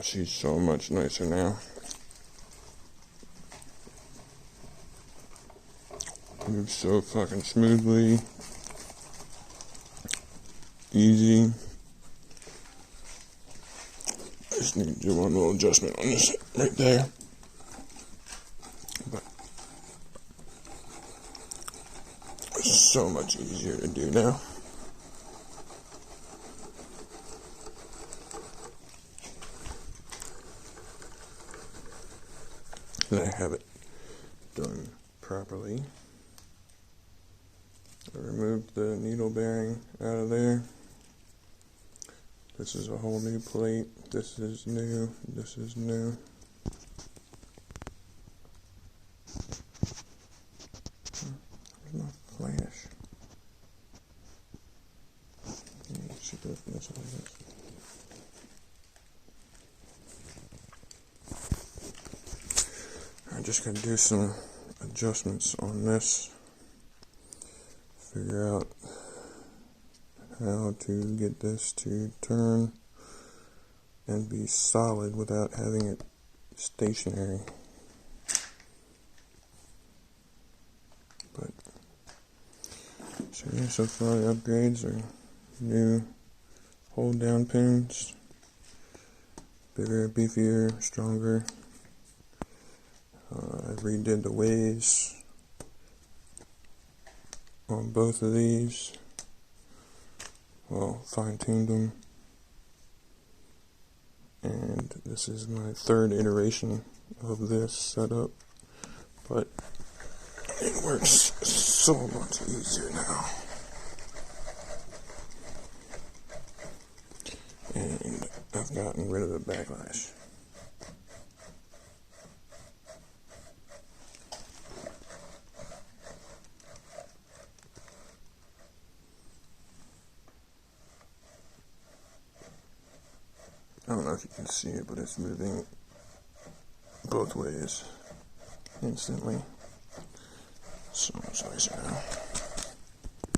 She's so much nicer now. Moves so fucking smoothly. Easy. Just need to do one little adjustment on this right there. But it's so much easier to do now. And I have it done properly. I removed the needle bearing out of there. This is a whole new plate. This is new. This is new. Where's my flash? Yeah, she goes this like this. I'm just going to do some adjustments on this. Figure out how to get this to turn and be solid without having it stationary. But so yeah, so far the upgrades are new hold down pins, bigger, beefier, stronger. I redid the ways on both of these. Well, fine-tuned them. And this is my third iteration of this setup. But it works so much easier now. And I've gotten rid of the backlash. I don't know if you can see it, but it's moving both ways instantly. So much nicer now.